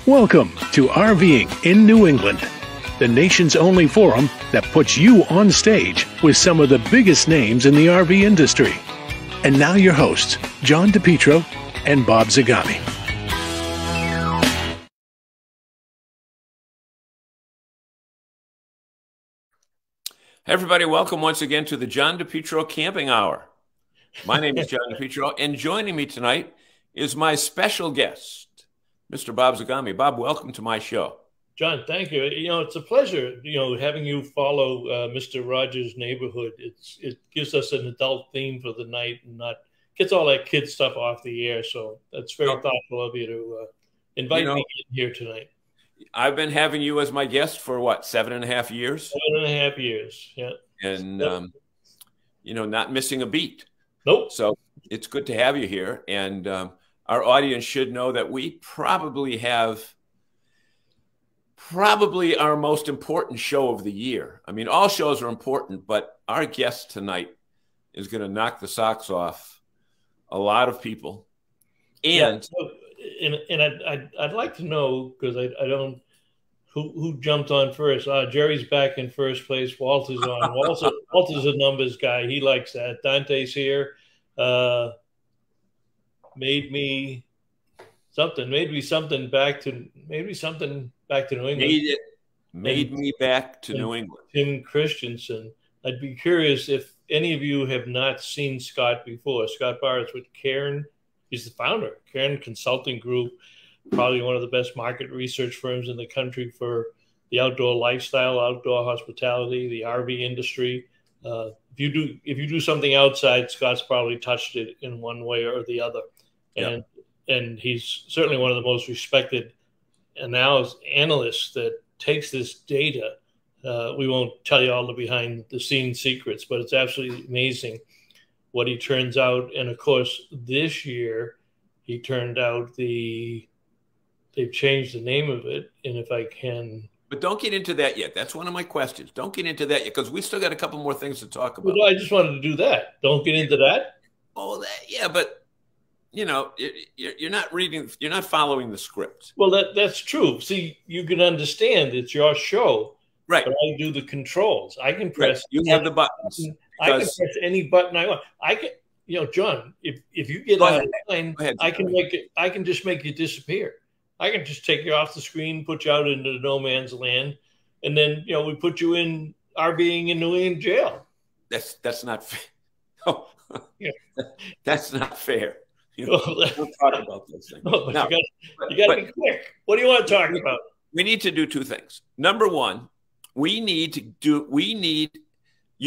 Welcome to RVing in New England, the nation's only forum that puts you on stage with some of the biggest names in the RV industry. And now your hosts, John DePietro and Bob Zagami. Hey everybody, welcome once again to the John DePietro Camping Hour. My name is John DePietro, and joining me tonight is my special guest, Mr. Bob Zagami. Bob, welcome to my show. John, thank you. You know, it's a pleasure, having you follow Mr. Rogers' Neighborhood. It gives us an adult theme for the night and not gets all that kid stuff off the air. So that's very thoughtful of you to invite me in here tonight. I've been having you as my guest for what, 7.5 years? 7.5 years, yeah. And, not missing a beat. Nope. So it's good to have you here. And our audience should know that we probably have our most important show of the year. I mean, all shows are important, but our guest tonight is going to knock the socks off a lot of people. And I'd like to know, because I don't, who jumped on first. Jerry's back in first place. Walter's on. Walter's a numbers guy. He likes that. Dante's here. Made me something back to New England. Made me back to New England. Tim Christensen. I'd be curious if any of you have not seen Scott before. Scott Bahr is with Cairn. He's the founder, Cairn Consulting Group, probably one of the best market research firms in the country for the outdoor lifestyle, outdoor hospitality, the RV industry. If you do something outside, Scott's probably touched it in one way or the other. And he's certainly one of the most respected analysts that takes this data. We won't tell you all the behind the scenes secrets, but it's absolutely amazing what he turns out. And of course, this year he turned out they've changed the name of it. And if I can, but don't get into that yet. That's one of my questions. Don't get into that yet, because we still got a couple more things to talk about. Well, I just wanted to do that. Don't get into that. Oh, yeah, but you're not reading, you're not following the script. Well, that's true. See, you can understand it's your show, right? But I do the controls. I can press. Right. You have the buttons. I can press any button I want. I can, John. If you get out of line, I can just make you disappear. I can just take you off the screen, put you out into no man's land, and then we put you in RVing in New England jail. That's not fair. Oh, yeah. That's not fair. Don't talk about those things. No, but you got to be quick. What do you want to talk about? We need to do two things. Number one, you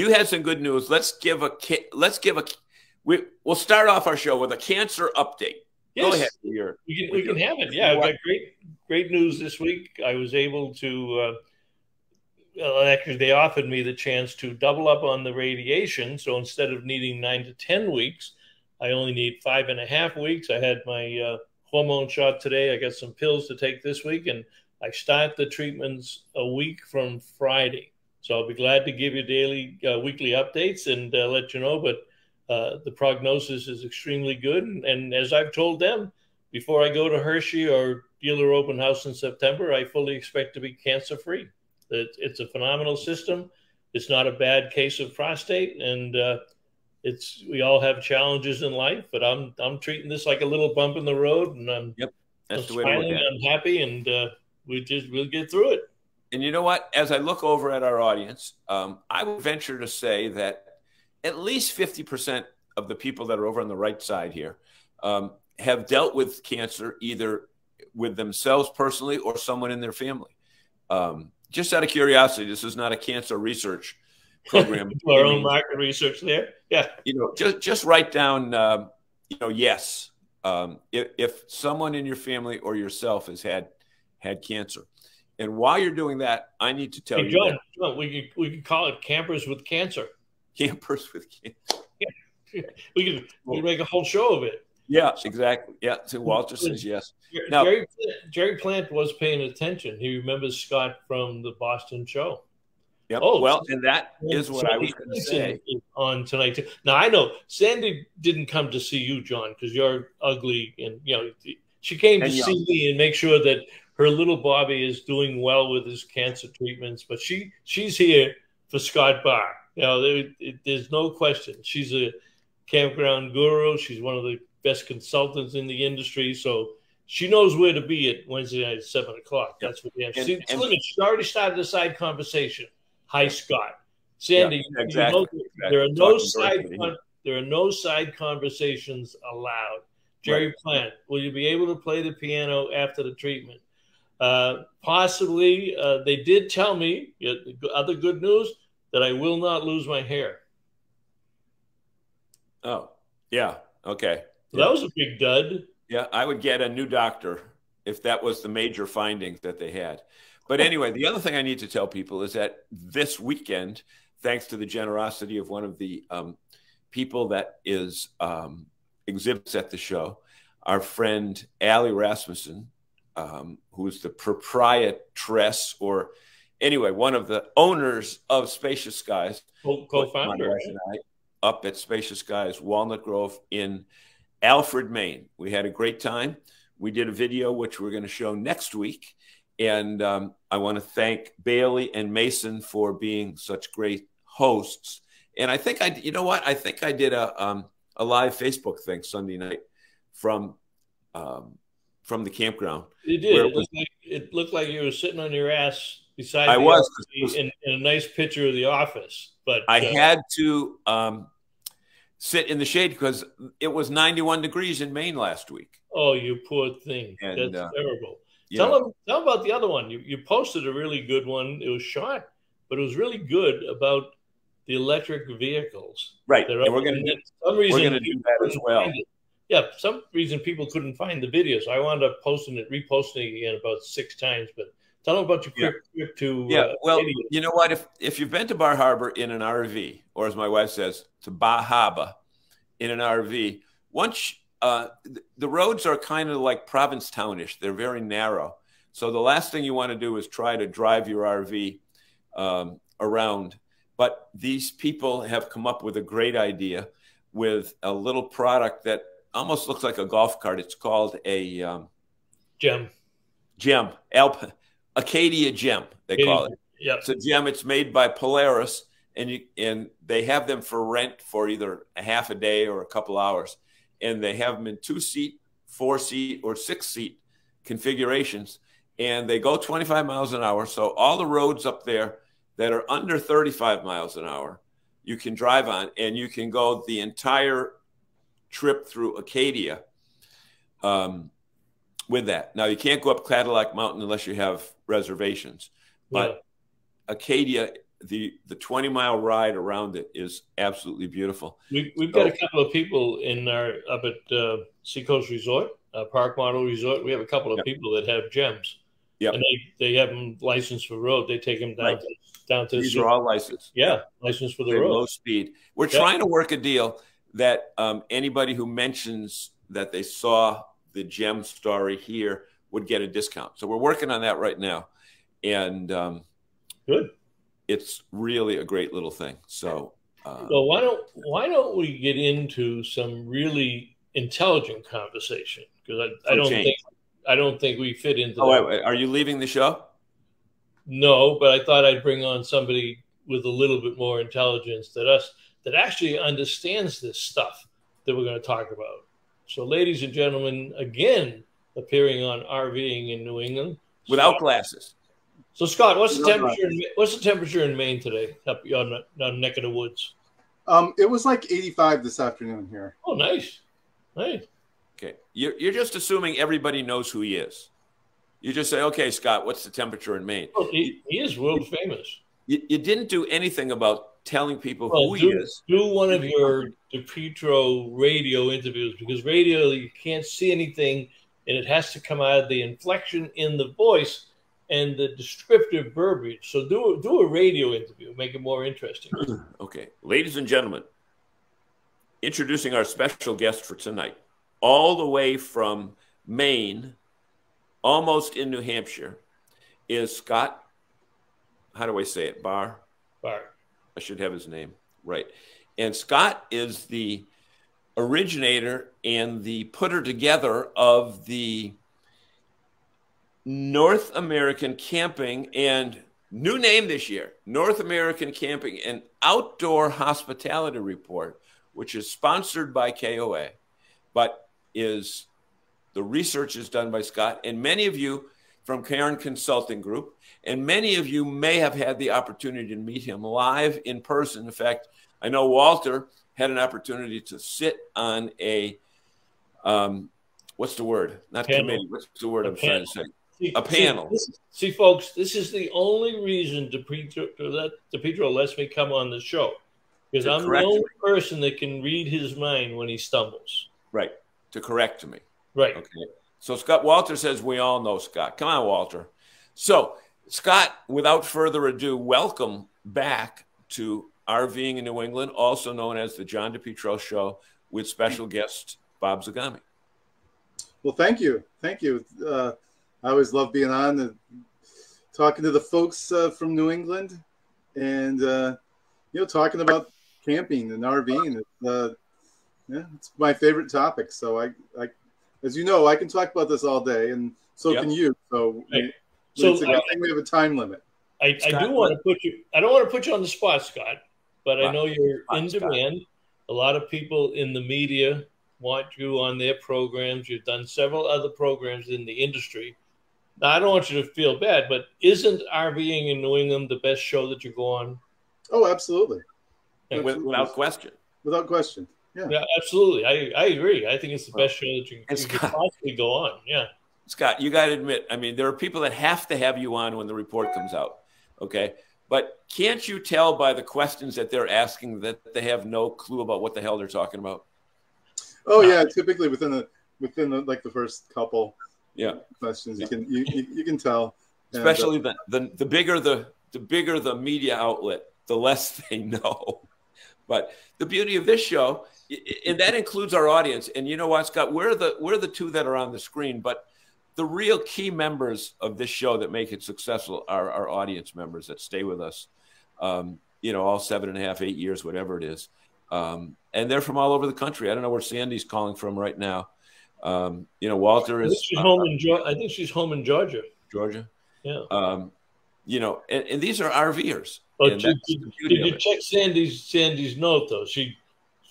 had some good news. We'll start off our show with a cancer update. Yes. Go ahead. We can have it. Yeah, I've got great news this week. I was able to, actually, they offered me the chance to double up on the radiation. So instead of needing 9 to 10 weeks, I only need 5.5 weeks. I had my hormone shot today. I got some pills to take this week, and I start the treatments a week from Friday. So I'll be glad to give you weekly updates and let you know. But the prognosis is extremely good. And as I've told them, before I go to Hershey or dealer open house in September, I fully expect to be cancer-free. It's a phenomenal system. It's not a bad case of prostate. And we all have challenges in life, but I'm treating this like a little bump in the road, and I'm smiling, I'm happy, and we'll get through it. And you know what? As I look over at our audience, I would venture to say that at least 50% of the people that are over on the right side here have dealt with cancer either with themselves personally or someone in their family. Just out of curiosity, this is not a cancer research program. Our own market research there. Yeah. Just write down, yes, if someone in your family or yourself has had cancer. And while you're doing that, I need to tell you, John, we could call it Campers with Cancer. Campers with Cancer. Yeah. We could make a whole show of it. Yeah, exactly. Yeah. So Walter says yes. Now, Jerry Plant was paying attention. He remembers Scott from the Boston show. Yep. Oh, well, and that is what I was going to say on tonight too. Now I know Sandy didn't come to see you, John, because you're ugly, and she came to see me and make sure that her little Bobby is doing well with his cancer treatments, but she's here for Scott Bahr. You know, there's no question. She's a campground guru. She's one of the best consultants in the industry. So she knows where to be at Wednesday night at 7 o'clock. That's what we have. Look, she already started a side conversation. Hi, Scott. Sandy, exactly. there are no side conversations allowed. Jerry Plant, will you be able to play the piano after the treatment? Possibly. They did tell me, other good news, that I will not lose my hair. Oh, yeah. Okay. So that was a big dud. Yeah, I would get a new doctor if that was the major finding that they had. But anyway, the other thing I need to tell people is that this weekend, thanks to the generosity of one of the people that is exhibits at the show, our friend Allie Rasmussen, who's the proprietress, or anyway, one of the owners of Spacious Skies, co-founder, up at Spacious Skies, Walnut Grove in Alfred, Maine. We had a great time. We did a video, which we're going to show next week. And I want to thank Bailey and Mason for being such great hosts. And I think you know what? I think I did a live Facebook thing Sunday night from the campground. You did. It looked like you were sitting on your ass beside in a nice picture of the office. But I had to sit in the shade because it was 91 degrees in Maine last week. Oh, you poor thing. And, that's terrible. Tell about the other one. You posted a really good one. It was short, but it was really good about the electric vehicles. Right. And we're going to do that as well. Yeah, for some reason people couldn't find the video, so I wound up reposting it again about 6 times. But tell them about your trip to well, you know what? If you've been to Bar Harbor in an RV, or as my wife says, to Bar Harbor in an RV, once the roads are kind of like Provincetownish. They're very narrow. So the last thing you want to do is try to drive your RV around. But these people have come up with a great idea with a little product that almost looks like a golf cart. It's called a gem. Acadia Gem, they call it. Yeah. It's a gem. It's made by Polaris, and they have them for rent for either a half a day or a couple hours. And they have them in 2-seat, 4-seat, or 6-seat configurations. And they go 25 miles an hour. So all the roads up there that are under 35 miles an hour, you can drive on, and you can go the entire trip through Acadia with that. Now, you can't go up Cadillac Mountain unless you have reservations. But Acadia, the 20-mile ride around it is absolutely beautiful. We've got a couple of people up at Seacoast Resort, Park Model Resort. We have a couple of people that have gems. Yeah, and they have them licensed for road. They take them down to these are all licensed. Yeah, licensed for the road. Low speed. We're trying to work a deal that anybody who mentions that they saw the gem story here would get a discount. So we're working on that right now, and good. It's really a great little thing. So, well, why don't we get into some really intelligent conversation? Because I don't think we fit into. Oh, wait, are you leaving the show? No, but I thought I'd bring on somebody with a little bit more intelligence than us that actually understands this stuff that we're going to talk about. So, ladies and gentlemen, again, appearing on RVing in New England without glasses. So, Scott, what's the temperature? What's the temperature in Maine today, up your neck of the woods? It was like 85 this afternoon here. Oh, nice. Okay, you're just assuming everybody knows who he is. You just say, "Okay, Scott, what's the temperature in Maine?" Well, he is world famous. You didn't do anything about telling people who he is. Do one of your DePietro radio interviews, because radio, you can't see anything, and it has to come out of the inflection in the voice and the descriptive verbiage. So do a radio interview, make it more interesting. Okay, ladies and gentlemen, introducing our special guest for tonight, all the way from Maine, almost in New Hampshire, is Scott. How do I say it? Bahr. Bahr. I should have his name right. And Scott is the originator and the putter together of the North American Camping and new name this year, North American Camping and Outdoor Hospitality Report, which is sponsored by KOA, but is the research is done by Scott. And many of you from Cairn Consulting Group, and many of you may have had the opportunity to meet him live in person. In fact, I know Walter had an opportunity to sit on a, what's the word? Not panel. Committee. What's the word I'm trying to say? A panel. See, folks, this is the only reason DePietro lets me come on the show, because I'm the only person that can read his mind when he stumbles. Right. To correct me. Right. Okay. So Scott, Walter says we all know Scott. Come on, Walter. So Scott, without further ado, welcome back to RVing in New England, also known as the John DePietro Show, with special guest Bob Zagami. Well, thank you. Thank you. I always love being on and talking to the folks from New England and, talking about camping and RVing. It's my favorite topic. So I, as you know, I can talk about this all day, and so can you. So, it's a good thing we have a time limit. I don't want to put you on the spot, Scott, but I know you're in demand. A lot of people in the media want you on their programs. You've done several other programs in the industry. Now, I don't want you to feel bad, but isn't RVing in New England the best show that you go on? Oh, absolutely. Without question. Without question. Yeah, absolutely. I agree. I think it's the best show that you can possibly go on. Yeah. Scott, you got to admit, I mean, there are people that have to have you on when the report comes out. Okay. But can't you tell by the questions that they're asking that they have no clue about what the hell they're talking about? Oh, yeah. Typically within the first couple questions, yeah. you can tell. Especially the bigger the media outlet, the less they know. But the beauty of this show, and that includes our audience. And you know what, Scott? We're the two that are on the screen, but the real key members of this show that make it successful are our audience members that stay with us, all 7.5, 8 years, whatever it is. And they're from all over the country. I don't know where Sandy's calling from right now. Walter is. I think she's home in Georgia. Georgia. Yeah. And these are RVers. Oh, did you check Sandy's note though? She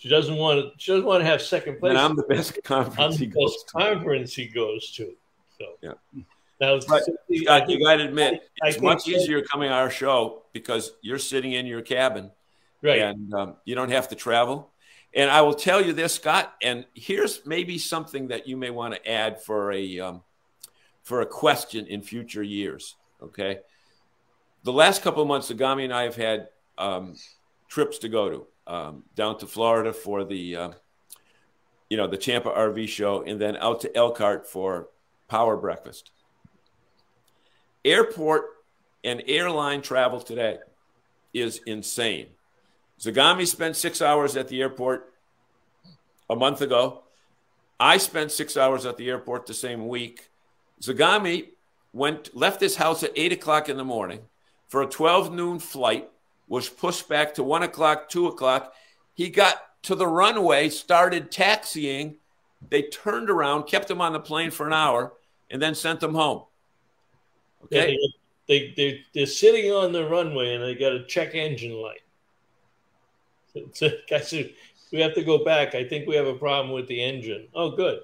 doesn't want to have second place. And I'm the best conference he goes to. So yeah. Now, Scott, you got to admit, it's much easier coming on our show because you're sitting in your cabin, right? And you don't have to travel. And I will tell you this, Scott. And here's maybe something that you may want to add for a question in future years. Okay. The last couple of months, Zagami and I have had trips to go to down to Florida for the Tampa RV show, and then out to Elkhart for Power Breakfast. Airport and airline travel today is insane. Zagami spent 6 hours at the airport a month ago. I spent 6 hours at the airport the same week. Zagami left his house at 8 o'clock in the morning for a 12 noon flight, was pushed back to 1 o'clock, 2 o'clock. He got to the runway, started taxiing. They turned around, kept him on the plane for an hour, and then sent him home. Okay. Yeah, they're sitting on the runway and they got a check engine light. So I said, we have to go back. I think we have a problem with the engine. Oh, good.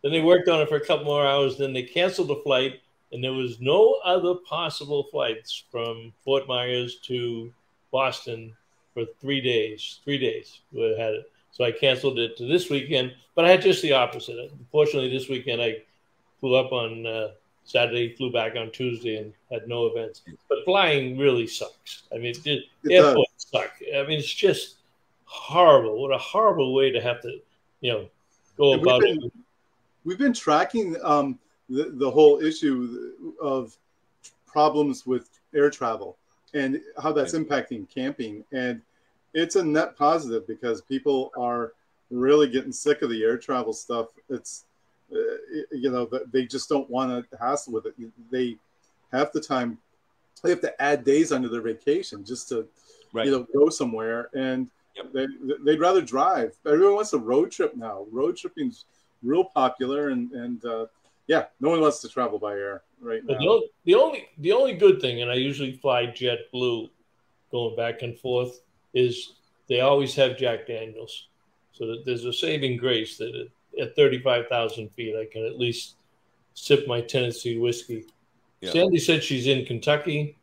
Then they worked on it for a couple more hours. Then they canceled the flight, and there was no other possible flights from Fort Myers to Boston for 3 days. 3 days we had it. So I canceled it to this weekend, but I had just the opposite. Unfortunately, this weekend I flew up on Saturday, flew back on Tuesday, and had no events. But flying really sucks. I mean, airports suck. I mean, it's just horrible. What a horrible way to have to, go about it. We've been tracking the whole issue of problems with air travel and how that's impacting camping. And it's a net positive because people are really getting sick of the air travel stuff. It's, they just don't want to hassle with it. They half the time they have to add days onto their vacation just to, go somewhere. And they'd rather drive. Everyone wants a road trip now. Road tripping's real popular, and no one wants to travel by air. right But now. the only good thing, and I usually fly JetBlue going back and forth, is they always have Jack Daniels. So that there's a saving grace that at 35,000 feet, I can at least sip my Tennessee whiskey. Yeah. Sandy said she's in Kentucky.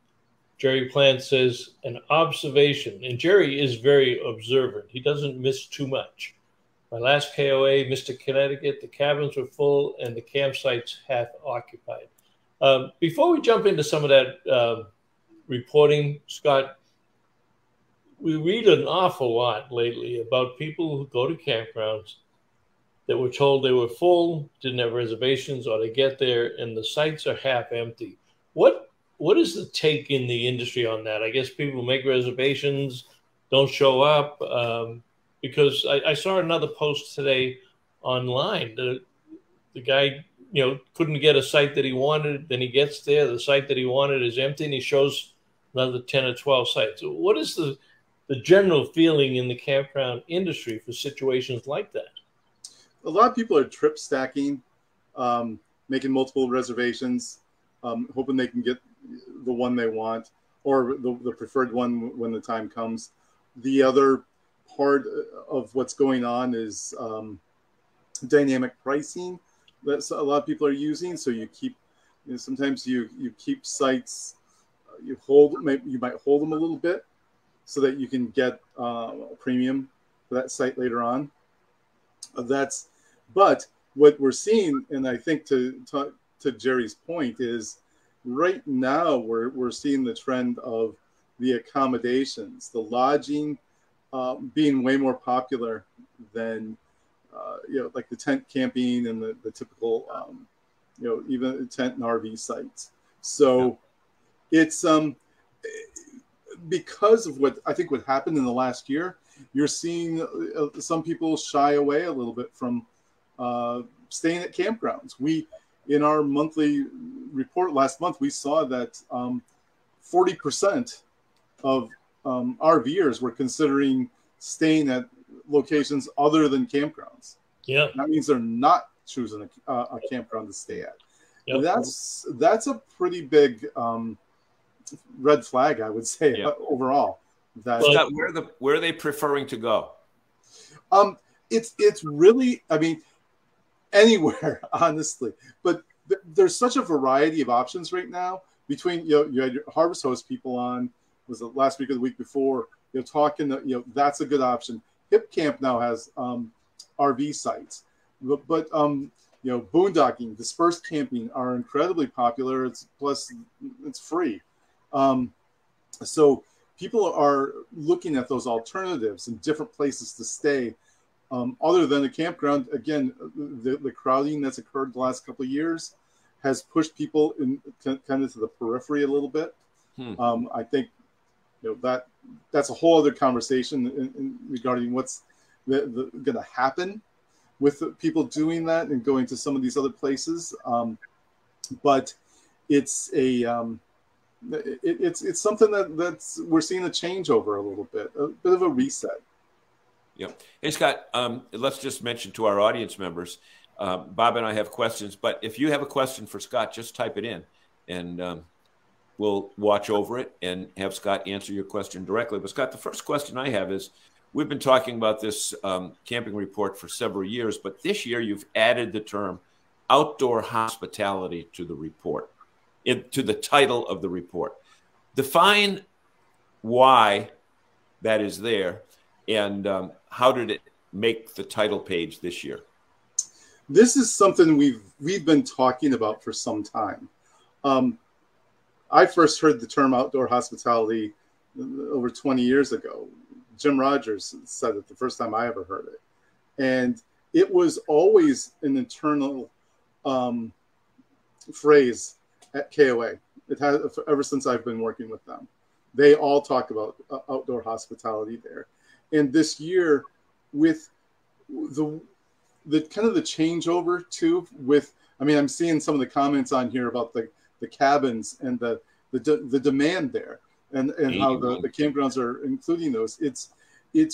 Jerry Plant says an observation, and Jerry is very observant. He doesn't miss too much. My last KOA, Mr. Connecticut, the cabins were full and the campsites half occupied. Before we jump into some of that reporting, Scott, we read an awful lot lately about people who go to campgrounds that were told they were full, didn't have reservations, or they get there and the sites are half empty. What is the take in the industry on that? I guess people who make reservations don't show up, because I saw another post today online. The guy, couldn't get a site that he wanted. Then he gets there, the site that he wanted is empty, and he shows another 10 or 12 sites. What is the general feeling in the campground industry for situations like that? A lot of people are trip stacking, making multiple reservations, hoping they can get the one they want or the preferred one when the time comes. The other part of what's going on is dynamic pricing that a lot of people are using. So you keep, sometimes you keep sites, you might hold them a little bit so that you can get a premium for that site later on. But what we're seeing, and I think to Jerry's point, is right now we're seeing the trend of the accommodations, the lodging being way more popular than like the tent camping and the typical even tent and RV sites. So it's because of what I think what happened in the last year, you're seeing some people shy away a little bit from staying at campgrounds. In our monthly report last month, we saw that 40% of RVers were considering staying at locations other than campgrounds. Yeah, that means they're not choosing a campground to stay at. Yep. That's a pretty big red flag, I would say, overall. Scott, where are they preferring to go? It's really, I mean, anywhere, honestly. But there's such a variety of options right now. Between you had your Harvest Host people on, was it last week or the week before? Talking that's a good option. Hip Camp now has RV sites, but boondocking, dispersed camping are incredibly popular. Plus it's free. So people are looking at those alternatives and different places to stay, other than a campground. Again, the crowding that's occurred the last couple of years has pushed people kind of to the periphery a little bit. I think that's a whole other conversation regarding what's going to happen with people doing that and going to some of these other places. But it's it's something that's we're seeing a changeover a little bit of a reset. Yeah. Hey, Scott, let's just mention to our audience members, Bob and I have questions, but if you have a question for Scott, just type it in and we'll watch over it and have Scott answer your question directly. But Scott, the first question I have is, we've been talking about this camping report for several years, but this year you've added the term outdoor hospitality to the report, to the title of the report. Define why that is there, and how did it make the title page this year? This is something we've been talking about for some time. I first heard the term outdoor hospitality over 20 years ago. Jim Rogers said it the first time I ever heard it. And it was always an internal phrase at KOA. It has ever since I've been working with them. They all talk about outdoor hospitality there. And this year, with the kind of the changeover too, I'm seeing some of the comments on here about the cabins and the demand there, and how the campgrounds are including those.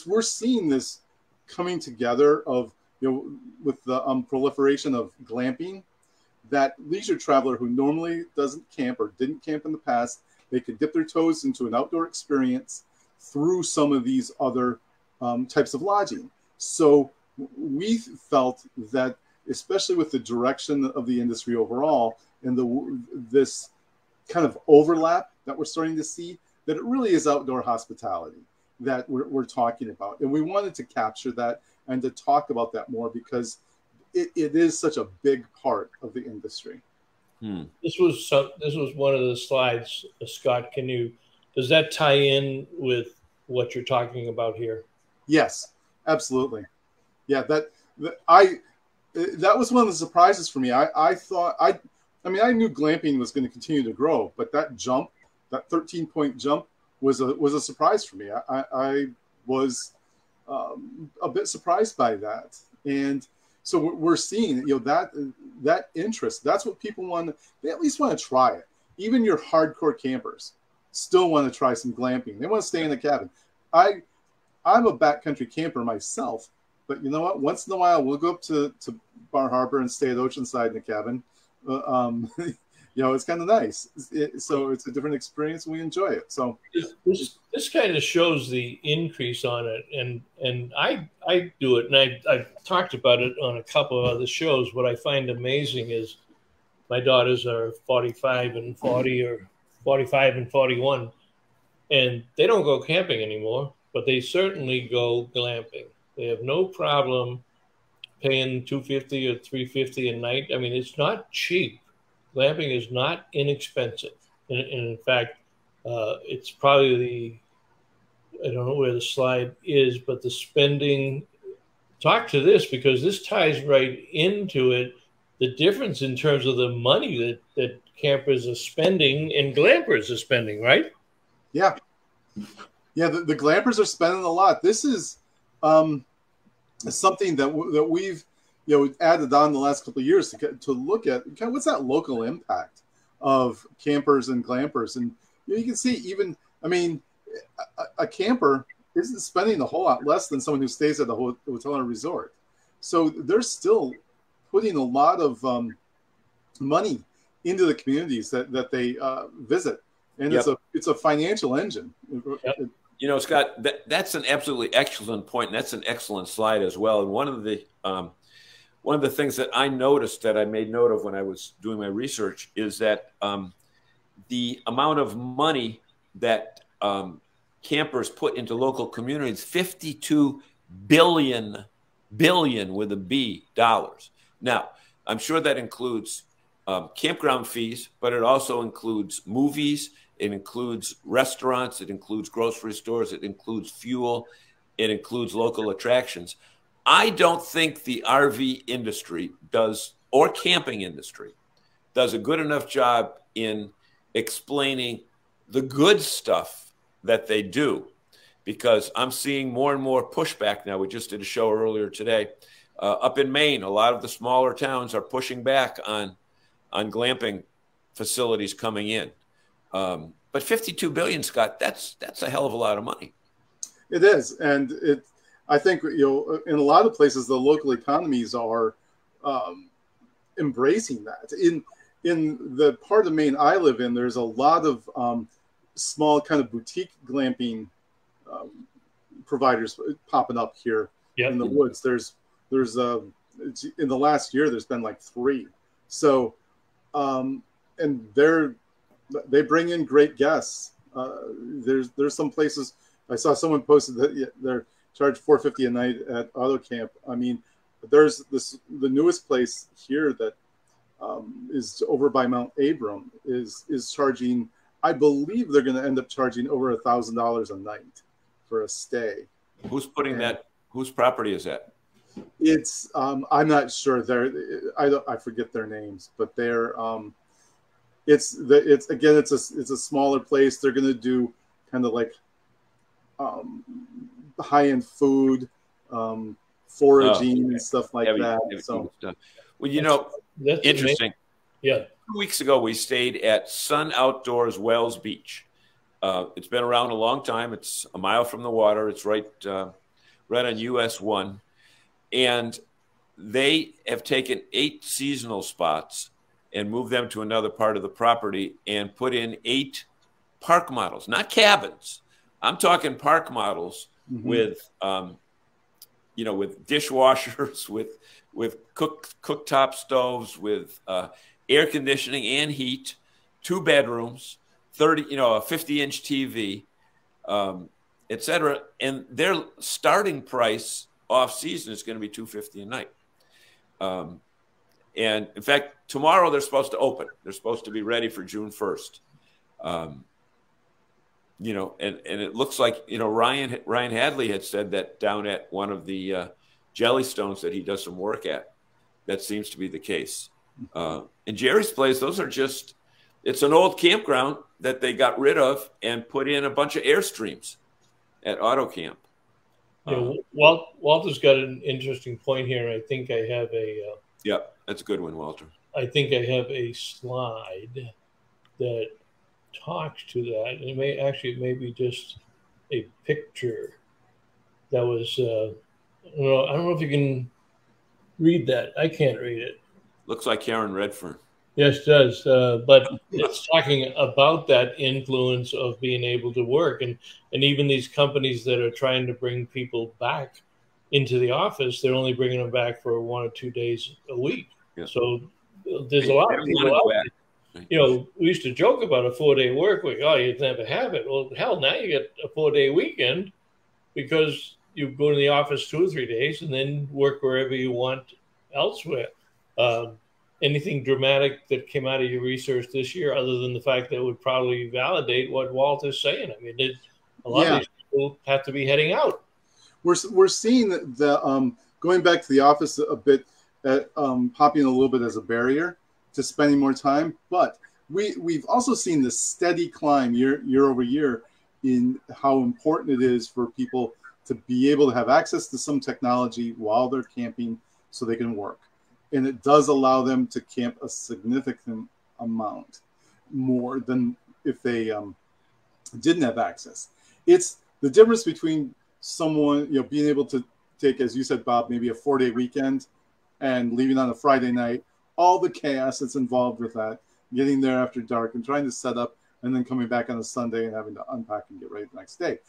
We're seeing this coming together of with the proliferation of glamping, that leisure traveler who normally doesn't camp or didn't camp in the past, they could dip their toes into an outdoor experience through some of these other types of lodging. So we felt that, especially with the direction of the industry overall and this kind of overlap that we're starting to see, that it really is outdoor hospitality that we're talking about. And we wanted to capture that and to talk about that more because it is such a big part of the industry. This was one of the slides, Scott. Does that tie in with what you're talking about here? Yes, absolutely. Yeah, that was one of the surprises for me. I thought I knew glamping was going to continue to grow, but that 13-point jump was a surprise for me. I was a bit surprised by that, and so we're seeing that interest. That's what people want. They at least want to try it. Even your hardcore campers still want to try some glamping. They want to stay in the cabin. I'm a backcountry camper myself, but you know what? Once in a while, we'll go up to Bar Harbor and stay at Oceanside in the cabin. It's kind of nice. So it's a different experience, and we enjoy it. So this kind of shows the increase on it, and I do it, and I've talked about it on a couple of other shows. What I find amazing is my daughters are 45 and 40 or 45 and 41, and they don't go camping anymore, but they certainly go glamping. They have no problem paying $250 or $350 a night. I mean, it's not cheap. Glamping is not inexpensive. And in fact, it's probably I don't know where the slide is, but the spending, talk to this because this ties right into it. The difference in terms of the money that campers are spending and glampers are spending, right? Yeah. Yeah, the glampers are spending a lot. This is something that we've added on the last couple of years to look at what's that local impact of campers and glampers. And you can see a camper isn't spending a whole lot less than someone who stays at a hotel or resort. So they're still putting a lot of money into the communities that they visit. And it's a financial engine. Yep. Scott, that's an absolutely excellent point, and that's an excellent slide as well. And one of the things that I noticed that I made note of when I was doing my research is that the amount of money that campers put into local communities, 52 billion with a B dollars. Now, I'm sure that includes campground fees, but it also includes movies. It includes restaurants. It includes grocery stores. It includes fuel. It includes local attractions. I don't think the RV industry or camping industry does a good enough job in explaining the good stuff that they do, because I'm seeing more and more pushback now. We just did a show earlier today. Up in Maine, a lot of the smaller towns are pushing back on glamping facilities coming in. But 52 billion, Scott, that's a hell of a lot of money. It is. And I think, in a lot of places, the local economies are embracing that. In the part of Maine I live in, there's a lot of small kind of boutique glamping providers popping up here in the woods. There's in the last year, there's been like 3. So, and they bring in great guests. There's some places I saw someone posted that they're charged $450 a night at Auto Camp. I mean, there's the newest place here that is over by Mount Abram is charging. I believe they're going to end up charging over $1,000 a night for a stay. Who's putting that? Whose property is that? It's I'm not sure. I forget their names, but they're it's a smaller place. They're going to do kind of like high-end food, foraging and stuff like that. So, well, that's interesting. Yeah. 2 weeks ago, we stayed at Sun Outdoors Wells Beach. It's been around a long time. It's a mile from the water. It's right on US 1. And they have taken 8 seasonal spots and move them to another part of the property and put in 8 park models, not cabins. I'm talking park models with, you know, with dishwashers, with cooktop stoves, with air conditioning and heat, 2 bedrooms, 30, you know, a 50-inch TV, etc. And their starting price off season is going to be $250 a night. And in fact, tomorrow they're supposed to open. They're supposed to be ready for June 1st. You know, and it looks like, you know, Ryan Hadley had said that down at one of the Jellystones that he does some work at, that seems to be the case. And Jerry's place, those are just, it's an old campground that they got rid of and put in a bunch of Airstreams at Auto Camp. Yeah, Walter's got an interesting point here. I think I have a. Yeah, that's a good one, Walter. I think I have a slide that talks to that. And it may be just a picture that was. I don't know if you can read that. I can't read it. Looks like Karen Redfern. Yes, it does. But it's talking about that influence of being able to work. And even these companies that are trying to bring people back into the office, they're only bringing them back for 1 or 2 days a week. Yeah. So there's a lot of people out there. You know, we used to joke about a 4-day work week. Oh, you'd never have it. Well, hell, now you get a 4-day weekend because you go to the office 2 or 3 days and then work wherever you want elsewhere. Anything dramatic that came out of your research this year, other than the fact that it would probably validate what Walter's saying? I mean, a lot of these people have to be heading out. We're seeing the going back to the office a bit, popping a little bit as a barrier to spending more time. But we've also seen the steady climb year over year in how important it is for people to be able to have access to some technology while they're camping so they can work. And it does allow them to camp a significant amount more than if they didn't have access. It's the difference between someone, you know, being able to take, as you said, Bob, maybe a 4-day weekend and leaving on a Friday night, all the chaos that's involved with that, getting there after dark and trying to set up and then coming back on a Sunday and having to unpack and get ready the next day.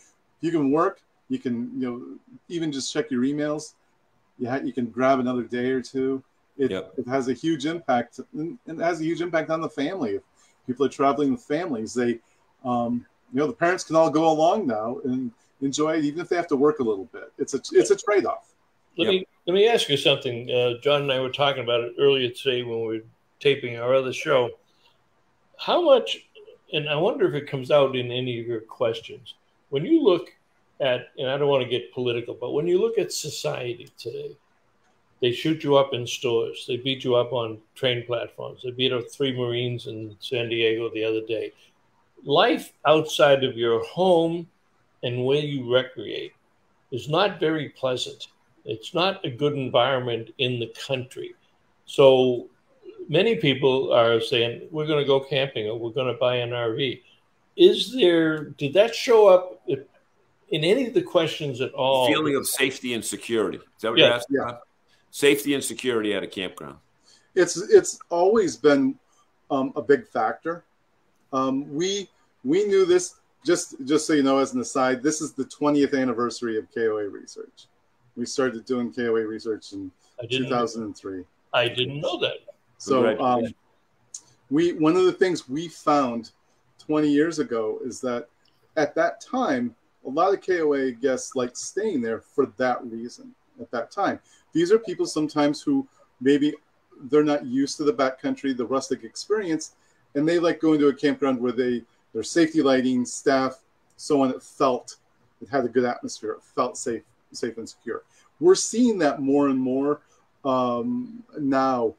You can work, you can, you know, even just check your emails. You can grab another day or two. It has a huge impact, and it has a huge impact on the family. If people are traveling with families, they, you know, the parents can all go along now and enjoy it, even if they have to work a little bit. It's a trade-off. Let me ask you something. John and I were talking about it earlier today when we were taping our other show. How much, and I wonder if it comes out in any of your questions, when you look at, and I don't want to get political, but when you look at society today, they shoot you up in stores. They beat you up on train platforms. They beat up 3 Marines in San Diego the other day. Life outside of your home and where you recreate is not very pleasant. It's not a good environment in the country. So many people are saying, we're going to go camping or we're going to buy an RV. Did that show up in any of the questions at all? Feeling of safety and security. Is that what you're asking about? Safety and security at a campground. It's always been a big factor. We knew this, just so you know, as an aside, this is the 20th anniversary of KOA research. We started doing KOA research in 2003. I didn't know that. So one of the things we found 20 years ago is that at that time, a lot of KOA guests liked staying there for that reason at that time. These are people sometimes who maybe they're not used to the backcountry, the rustic experience, and they like going to a campground where their safety lighting, staff, so on, it had a good atmosphere, it felt safe and secure. We're seeing that more and more now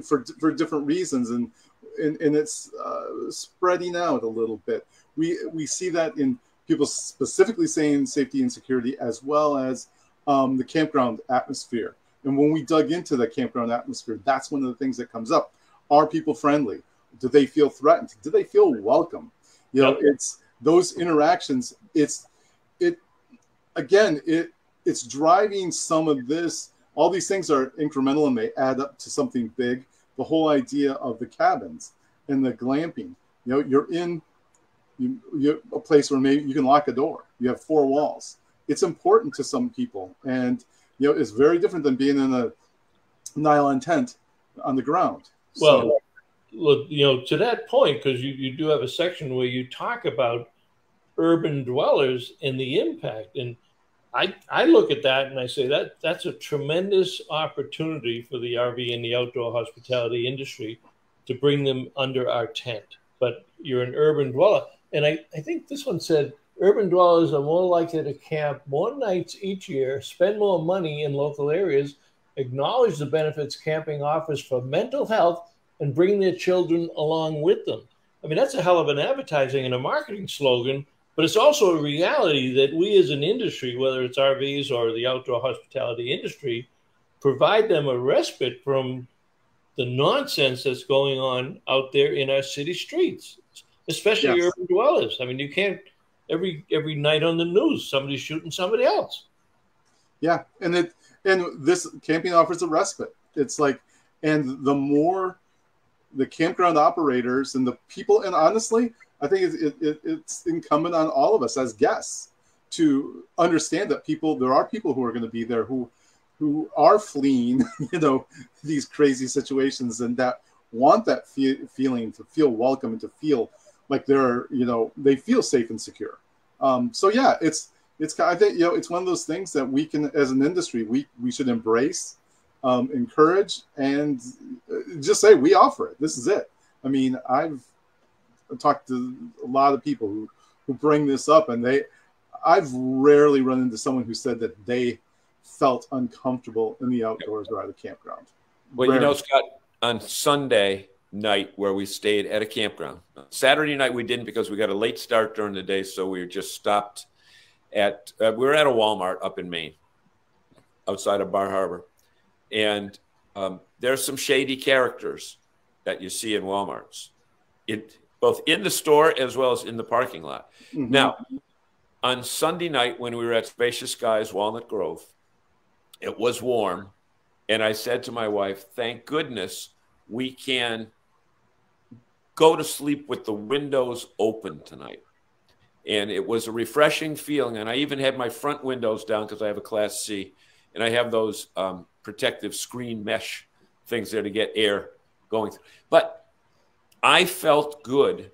for different reasons, and it's spreading out a little bit. We see that in people specifically saying safety and security, as well as the campground atmosphere. And when we dug into the campground atmosphere, that's one of the things that comes up. Are people friendly? Do they feel threatened? Do they feel welcome? You know, it's those interactions. It's driving some of this. All these things are incremental and they add up to something big. the whole idea of the cabins and the glamping. You're in you're a place where maybe you can lock a door. You have 4 walls. It's important to some people, and it's very different than being in a nylon tent on the ground. Well, to that point, because you do have a section where you talk about urban dwellers and the impact, and I look at that and I say that's a tremendous opportunity for the RV and the outdoor hospitality industry to bring them under our tent. But you're an urban dweller. And I think this one said urban dwellers are more likely to camp more nights each year, spend more money in local areas, acknowledge the benefits camping offers for mental health, and bring their children along with them. I mean, that's a hell of an advertising and a marketing slogan, but it's also a reality that we as an industry, whether it's RVs or the outdoor hospitality industry, provide them a respite from the nonsense that's going on out there in our city streets, especially urban dwellers. I mean, you can't every night on the news, somebody's shooting somebody else. Yeah, and this camping offers a respite. It's like, and the more the campground operators and the people, and honestly, I think it's incumbent on all of us as guests to understand that there are people who are going to be there who are fleeing, these crazy situations, and that want that feeling to feel welcome and to feel like they feel safe and secure. So yeah, I think it's one of those things that we can, as an industry, we should embrace, encourage, and just say we offer it. This is it. I mean, I've talked to a lot of people who bring this up, and I've rarely run into someone who said that they felt uncomfortable in the outdoors or at a campground. Well, Scott, on Sunday night where we stayed at a campground, Saturday night we didn't because we got a late start during the day, so we just stopped at we were at a Walmart up in Maine, outside of Bar Harbor, and there's some shady characters that you see in Walmarts, both in the store as well as in the parking lot. Mm-hmm. Now, on Sunday night when we were at Spacious Skies Walnut Grove, it was warm, and I said to my wife, thank goodness we can go to sleep with the windows open tonight. And it was a refreshing feeling, and I even had my front windows down because I have a Class C, and I have those protective screen mesh things there to get air going through. But I felt good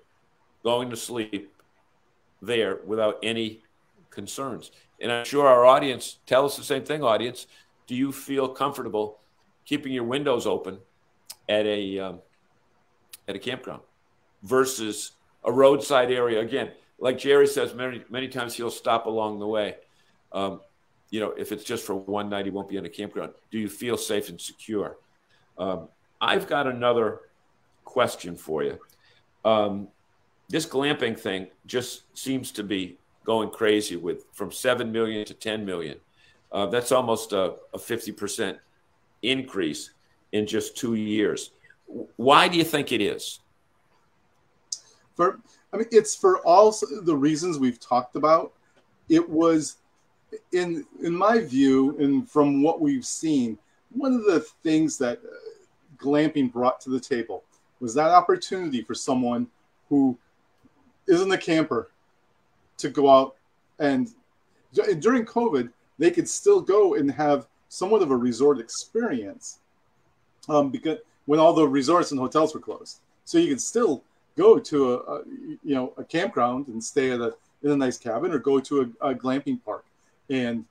going to sleep there without any concerns. And I'm sure our audience, tell us the same thing, audience. Do you feel comfortable keeping your windows open at a campground versus a roadside area? Again, like Jerry says, many times he'll stop along the way. If it's just for one night, he won't be in a campground. Do you feel safe and secure? I've got another question for you. This glamping thing just seems to be going crazy from 7 million to 10 million. That's almost a 50% increase in just 2 years. Why do you think it is? It's for all the reasons we've talked about. It was, in my view, and from what we've seen, one of the things that glamping brought to the table was that opportunity for someone who isn't a camper to go out, and during COVID, they could still go and have somewhat of a resort experience, because when all the resorts and hotels were closed, so you could still go to a campground and stay in a nice cabin, or go to a glamping park and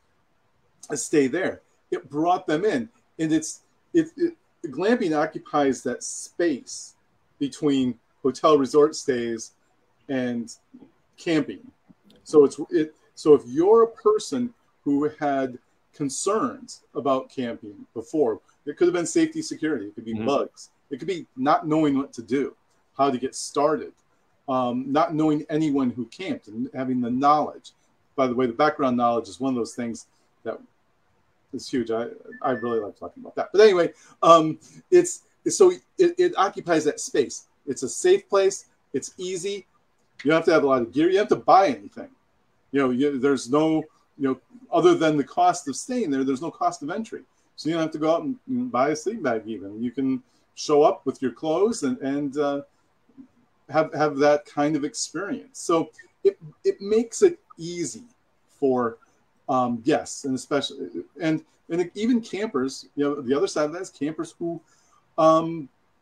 stay there. It brought them in, and glamping occupies that space between hotel resort stays and camping. So if you're a person who had concerns about camping before, it could have been safety, security, it could be bugs, it could be not knowing what to do, how to get started, not knowing anyone who camped and having the knowledge. By the way, the background knowledge is one of those things that is huge. I really like talking about that. But anyway, it occupies that space. It's a safe place. It's easy. You don't have to have a lot of gear. You don't have to buy anything. There's no, other than the cost of staying there, there's no cost of entry. So you don't have to go out and buy a sleeping bag even. You can show up with your clothes and have that kind of experience. So it makes it easy for guests, and especially and even campers. The other side of that is campers who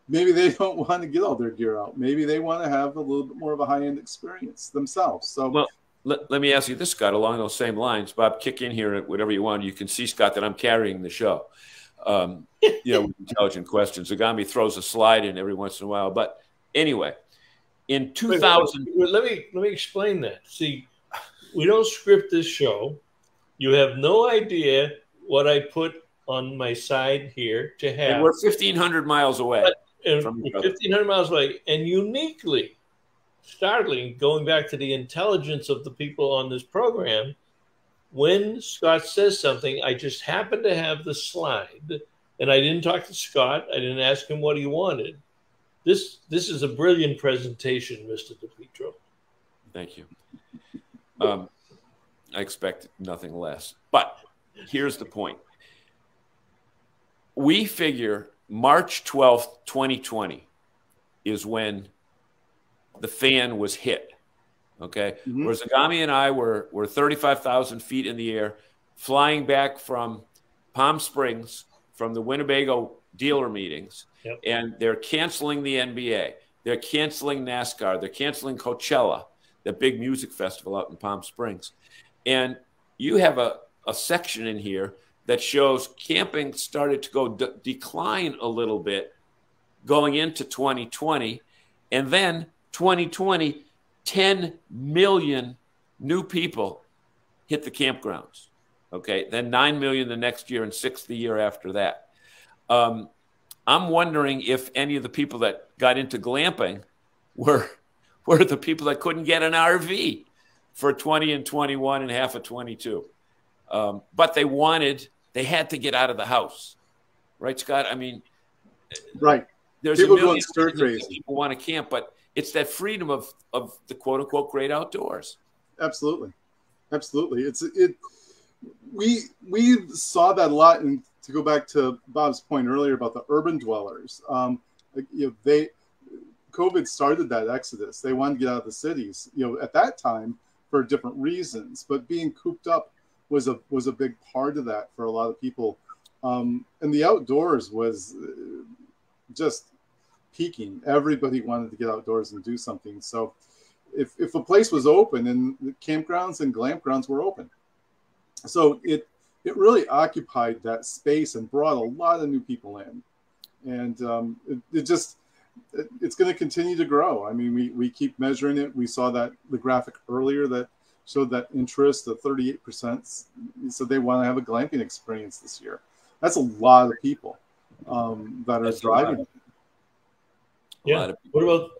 maybe they don't want to get all their gear out. Maybe they want to have a little bit more of a high-end experience themselves. So, well, let me ask you this, Scott, along those same lines. Bob, kick in here at whatever you want. You can see, Scott, that I'm carrying the show. With intelligent questions. Zagami throws a slide in every once in a while. But anyway, in 2000... Let me explain that. See, we don't script this show. You have no idea what I put on my side here to have. And we're 1,500 miles away. From 1,500 miles away. And uniquely, startling, going back to the intelligence of the people on this program, when Scott says something, I just happen to have the slide, and I didn't talk to Scott. I didn't ask him what he wanted. This is a brilliant presentation, Mr. DePietro. Thank you. I expect nothing less. But here's the point. We figure March 12th, 2020 is when the fan was hit. Okay. Mm-hmm. Where Zagami and I were 35,000 feet in the air, flying back from Palm Springs from the Winnebago dealer meetings. Yep. And they're canceling the NBA. They're canceling NASCAR. They're canceling Coachella, the big music festival out in Palm Springs. And you have a section in here that shows camping started to go decline a little bit going into 2020. And then 2020, 10 million new people hit the campgrounds. Okay. Then 9 million the next year and 6 the year after that. I'm wondering if any of the people that got into glamping were the people that couldn't get an RV for 20 and 21 and half of 22. But they had to get out of the house. Right, Scott? I mean, right. There's people a million stir crazy. People want to camp, but it's that freedom of the quote unquote great outdoors. Absolutely. Absolutely. We saw that a lot. And to go back to Bob's point earlier about the urban dwellers, COVID started that exodus. They wanted to get out of the cities, at that time for different reasons, but being cooped up was a big part of that for a lot of people. And the outdoors was just peaking. Everybody wanted to get outdoors and do something. So if a place was open, and the campgrounds and glamp grounds were open, so it really occupied that space and brought a lot of new people in. And it's going to continue to grow. I mean, we keep measuring it. We saw that the graphic earlier that showed that interest of 38%. So they want to have a glamping experience this year. That's a lot of people that are driving. Yeah. What about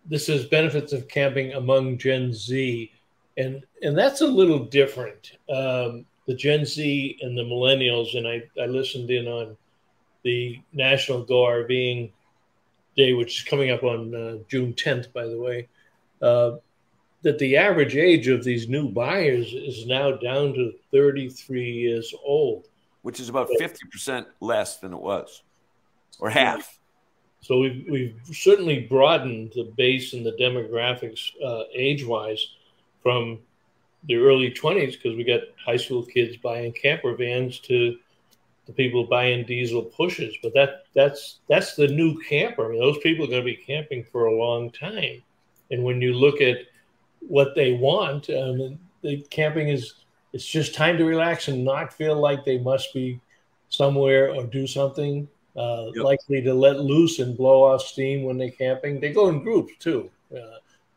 this is benefits of camping among Gen Z, and that's a little different. The Gen Z and the millennials, and I listened in on the National Go RVing Day, which is coming up on June 10th, by the way, that the average age of these new buyers is now down to 33 years old. Which is about 50% less than it was, or half. So we've certainly broadened the base and the demographics age-wise from the early 20s, because we got high school kids buying camper vans to the people buying diesel pushes. But that's the new camper. I mean, those people are going to be camping for a long time. And when you look at what they want, the camping it's just time to relax and not feel like they must be somewhere or do something. Likely to let loose and blow off steam when they're camping. They go in groups too.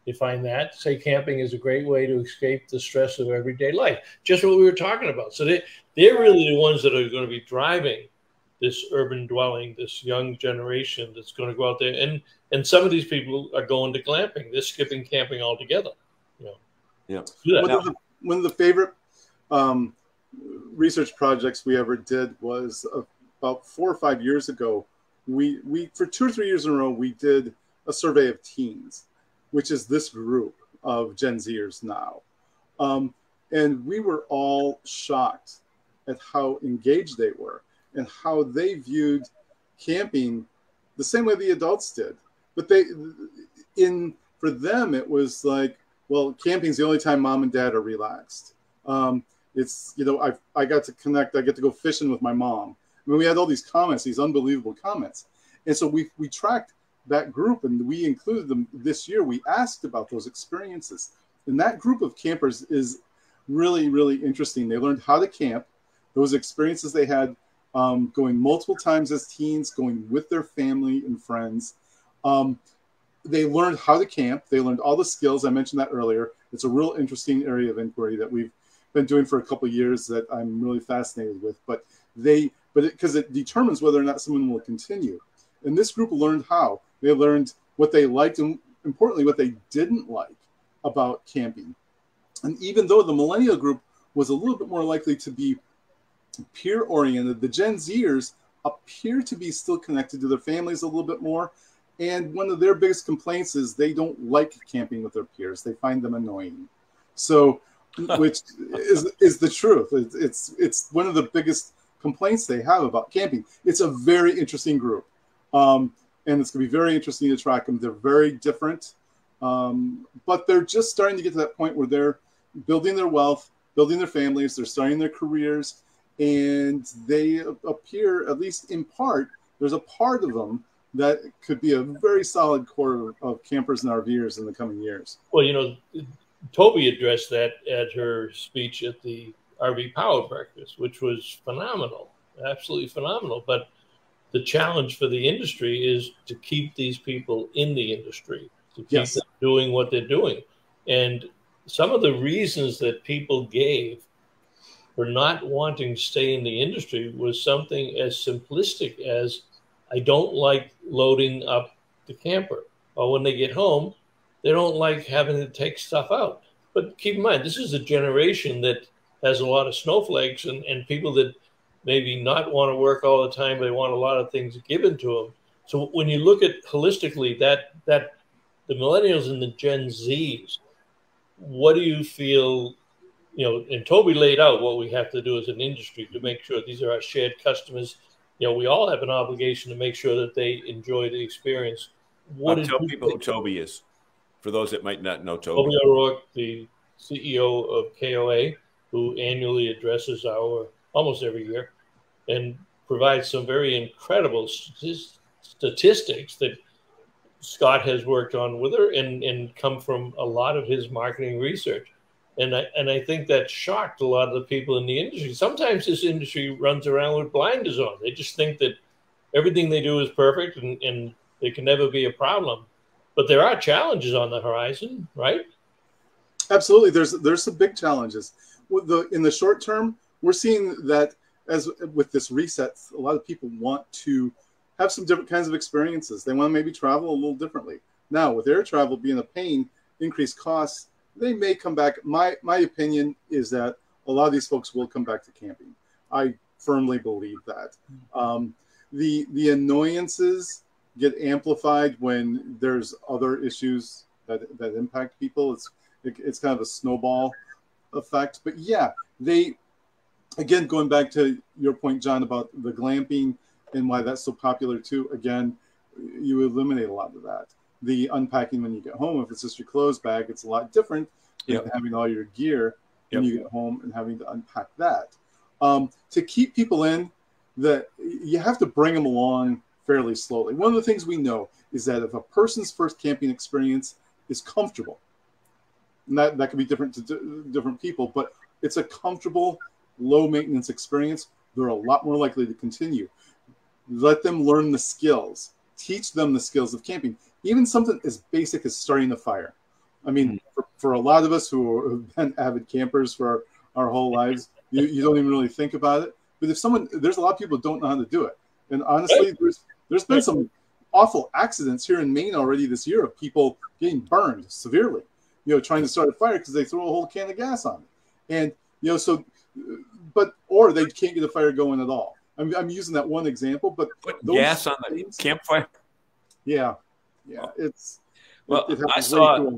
You find that. Say camping is a great way to escape the stress of everyday life. Just what we were talking about. So they're really the ones that are going to be driving this urban dwelling, this young generation that's going to go out there. And some of these people are going to glamping. They're skipping camping altogether. Yeah. One of the favorite research projects we ever did was about 4 or 5 years ago. We for 2 or 3 years in a row, we did a survey of teens, which is this group of Gen Zers now. And we were all shocked at how engaged they were and how they viewed camping the same way the adults did. But for them, it was like, well, camping's the only time mom and dad are relaxed. It's, you know, I got to connect. I get to go fishing with my mom. I mean, we had all these comments, these unbelievable comments. And so we tracked that group, and we included them this year. We asked about those experiences. And that group of campers is really, really interesting. They learned how to camp, those experiences they had going multiple times as teens, going with their family and friends. They learned how to camp. They learned all the skills. I mentioned that earlier. It's a real interesting area of inquiry that we've been doing for a couple of years that I'm really fascinated with. Because it determines whether or not someone will continue. And this group learned how. They learned what they liked and, importantly, what they didn't like about camping. And even though the millennial group was a little bit more likely to be peer-oriented, the Gen Zers appear to be still connected to their families a little bit more. And one of their biggest complaints is they don't like camping with their peers. They find them annoying. So, which is the truth. It's one of the biggest complaints they have about camping. It's a very interesting group. And it's going to be very interesting to track them. They're very different, but they're just starting to get to that point where they're building their wealth, building their families, they're starting their careers, and they appear, at least in part, there's a part of them that could be a very solid core of campers and RVers in the coming years. Well, you know, Toby addressed that at her speech at the RV Power Breakfast, which was phenomenal, absolutely phenomenal. But the challenge for the industry is to keep these people in the industry, to keep them doing what they're doing. And some of the reasons that people gave for not wanting to stay in the industry was something as simplistic as, I don't like loading up the camper. Or when they get home, they don't like having to take stuff out. But keep in mind, this is a generation that has a lot of snowflakes and people that maybe not want to work all the time. They want a lot of things given to them. So when you look at holistically that the millennials and the Gen Zs, what do you feel, you know, and Toby laid out what we have to do as an industry to make sure these are our shared customers. You know, we all have an obligation to make sure that they enjoy the experience. I'll tell people who Toby is, for those that might not know Toby. Toby O'Rourke, the CEO of KOA, who annually addresses our almost every year and provides some very incredible statistics that Scott has worked on with her and come from a lot of his marketing research. And I think that shocked a lot of the people in the industry. Sometimes this industry runs around with blinders on. They just think that everything they do is perfect and there can never be a problem. But there are challenges on the horizon, right? Absolutely. There's some big challenges. In the short term, we're seeing that as with this reset, a lot of people want to have some different kinds of experiences. They want to maybe travel a little differently. Now, with air travel being a pain, increased costs, they may come back. My opinion is that a lot of these folks will come back to camping. I firmly believe that. The annoyances get amplified when there's other issues that impact people. It's kind of a snowball effect. But yeah, again, going back to your point, John, about the glamping and why that's so popular too, again, you eliminate a lot of that. The unpacking when you get home, if it's just your clothes bag, it's a lot different than having all your gear when you get home and having to unpack that. To keep people in, you have to bring them along fairly slowly. One of the things we know is that if a person's first camping experience is comfortable, and that can be different to different people, but it's a comfortable, low maintenance experience, they're a lot more likely to continue. Let them learn the skills, teach them the skills of camping, even something as basic as starting a fire. I mean, for a lot of us who have been avid campers for our whole lives, you don't even really think about it. But there's a lot of people who don't know how to do it. And honestly, there's been some awful accidents here in Maine already this year of people getting burned severely, trying to start a fire because they throw a whole can of gas on it. And, or they can't get a fire going at all. I'm using that one example, but put gas on the campfire. Yeah. I saw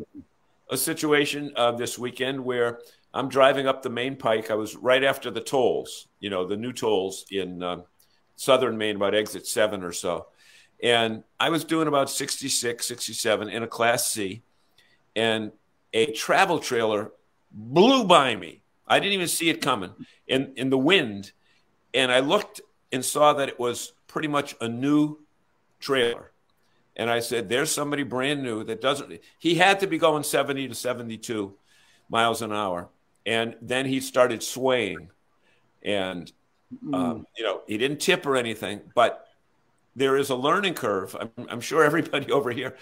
a situation this weekend where I'm driving up the main pike. I was right after the tolls, the new tolls in southern Maine, about exit 7 or so. And I was doing about 66, 67 in a Class C, and a travel trailer blew by me. I didn't even see it coming in the wind. And I looked and saw that it was pretty much a new trailer. And I said, there's somebody brand new that doesn't, he had to be going 70 to 72 miles an hour. And then he started swaying. And, you know, he didn't tip or anything, but there is a learning curve. I'm sure everybody over here,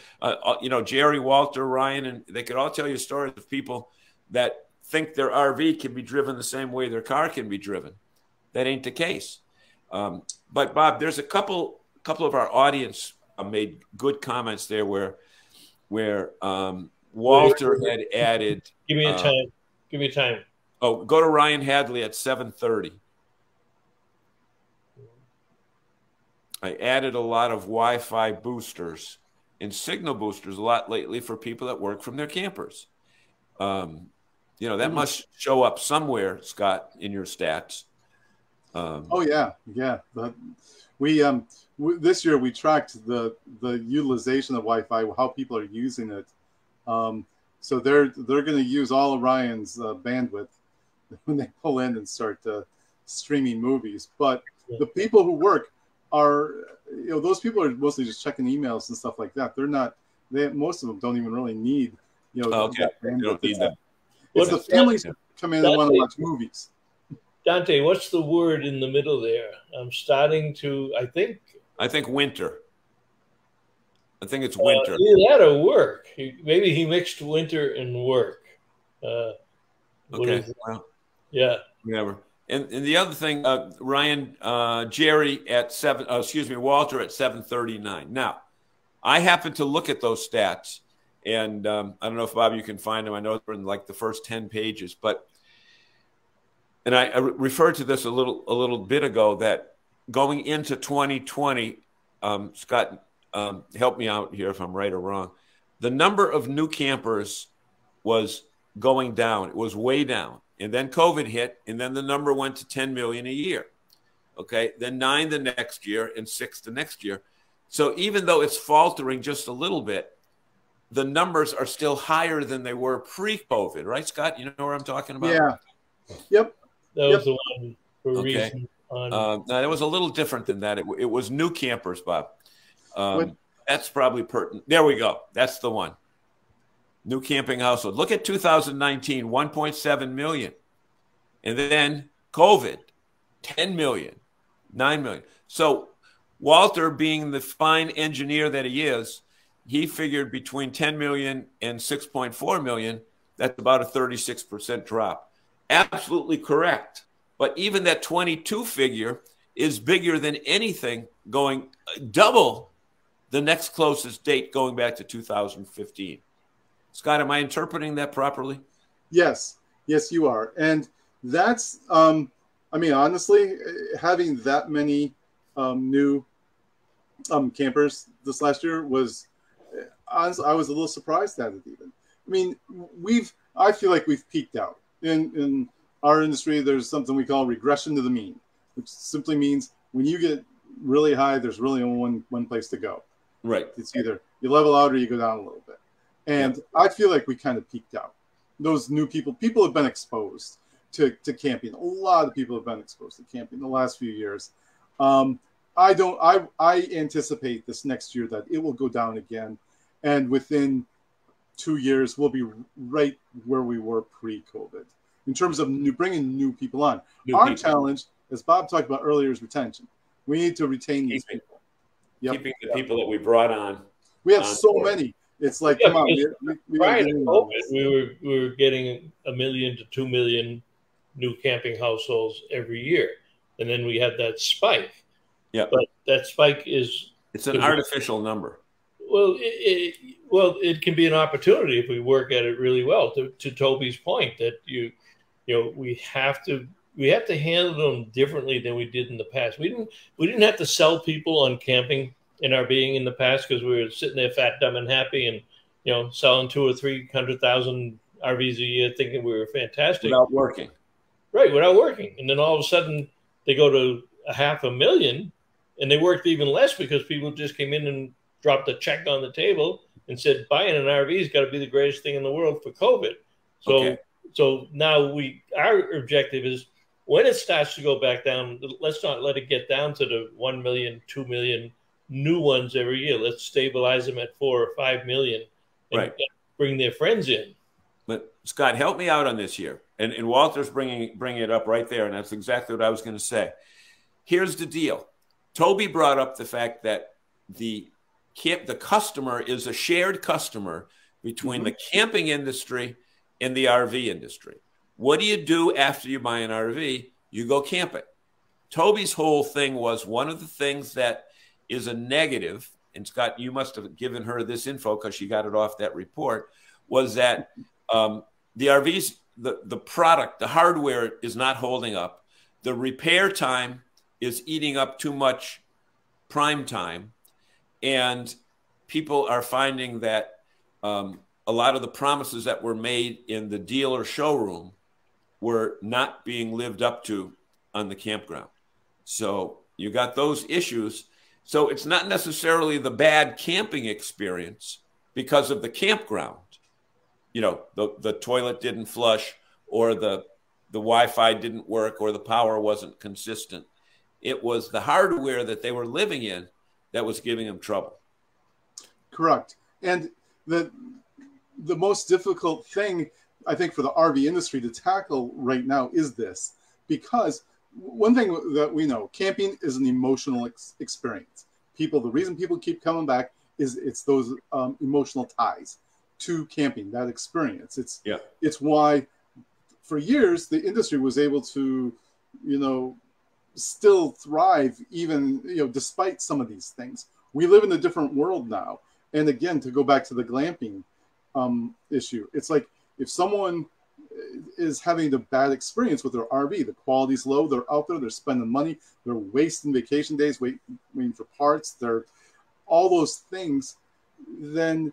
you know, Jerry, Walter, Ryan, and they could all tell you stories of people that think their RV can be driven the same way their car can be driven. That ain't the case. But Bob, there's a couple of our audience made good comments there where Walter had added. Give me a time. Give me a time. Oh, go to Ryan Hadley at 7:30. I added a lot of Wi-Fi boosters and signal boosters a lot lately for people that work from their campers. You know, that must show up somewhere, Scott, in your stats. Oh yeah, yeah. We this year we tracked the utilization of Wi-Fi, how people are using it. So they're going to use all of Ryan's bandwidth when they pull in and start streaming movies. But the people who work are, you know, those people are mostly just checking emails and stuff like that. They're not. Most of them don't even really need, you know. Okay. They don't need that. It's the families who come in and want to watch movies. Dante, what's the word in the middle there? I'm starting to, I think winter. I think it's winter. Either that or work. Maybe he mixed winter and work. Okay. Well, yeah. Whatever. And the other thing, Ryan, Jerry at Walter at 7:39. Now, I happen to look at those stats, and I don't know if, Bob, you can find them. I know they're in like the first 10 pages, but. And I referred to this a little bit ago, that going into 2020, Scott, help me out here if I'm right or wrong. The number of new campers was going down. It was way down. And then COVID hit, and then the number went to 10 million a year. Okay, then 9 the next year, and 6 the next year. So even though it's faltering just a little bit, the numbers are still higher than they were pre-COVID, right, Scott? You know what I'm talking about? Yeah. Yep. That was the one for reason. No, it was a little different than that. It was new campers, Bob. That's probably pertinent. There we go. That's the one. New camping household. Look at 2019, 1.7 million. And then COVID, 10 million, 9 million. So Walter, being the fine engineer that he is, he figured between 10 million and 6.4 million, that's about a 36% drop. Absolutely correct. But even that 22 figure is bigger than anything, going double the next closest date going back to 2015. Scott, am I interpreting that properly? Yes. Yes, you are. And that's, I mean, honestly, having that many new campers this last year was, honestly, I was a little surprised at it even. I mean, I feel like we've peaked out. In our industry, there's something we call regression to the mean, which simply means when you get really high, there's really only one place to go. Right. It's either you level out or you go down a little bit. And I feel like we kind of peaked out. Those new people have been exposed to camping. A lot of people have been exposed to camping the last few years. I anticipate this next year that it will go down again. And within 2 years, we'll be right where we were pre-COVID in terms of bringing new people on. Our challenge, as Bob talked about earlier, is retention. We need to retain these people. Keeping the people that we brought on. We have so many. It's like, come on. Prior to COVID, we were getting 1 million to 2 million new camping households every year. And then we had that spike. Yeah. But that spike is... It's an artificial number. Well, it can be an opportunity if we work at it really well. To Toby's point, that we have to handle them differently than we did in the past. We didn't have to sell people on camping in our being in the past because we were sitting there fat, dumb, and happy, and selling 200,000 or 300,000 RVs a year, thinking we were fantastic without working. Right, without working, and then all of a sudden they go to 500,000. And they worked even less because people just came in and dropped a check on the table and said, buying an RV has got to be the greatest thing in the world for COVID. So now our objective is, when it starts to go back down, let's not let it get down to the 1 million, 2 million new ones every year. Let's stabilize them at 4 or 5 million and bring their friends in. But Scott, help me out on this here. And Walter's bringing it up right there, and that's exactly what I was going to say. Here's the deal. Toby brought up the fact that the customer is a shared customer between the camping industry and the RV industry. What do you do after you buy an RV? You go camping. Toby's whole thing was, one of the things that is a negative, and Scott, you must have given her this info because she got it off that report, was that the RVs, the product, the hardware is not holding up. The repair time is eating up too much prime time. And people are finding that a lot of the promises that were made in the dealer showroom were not being lived up to on the campground. So you got those issues. So it's not necessarily the bad camping experience because of the campground. You know, the toilet didn't flush, or the Wi-Fi didn't work, or the power wasn't consistent. It was the hardware that they were living in that was giving them trouble. Correct. And the most difficult thing, I think, for the RV industry to tackle right now is this. Because one thing that we know, camping is an emotional experience. The reason people keep coming back is it's those emotional ties to camping, that experience. It's why for years the industry was able to, still thrive even, despite some of these things. We live in a different world now. And again, to go back to the glamping issue, it's like if someone is having a bad experience with their RV, the quality's low, they're out there, they're spending money, they're wasting vacation days, waiting for parts, they're all those things, then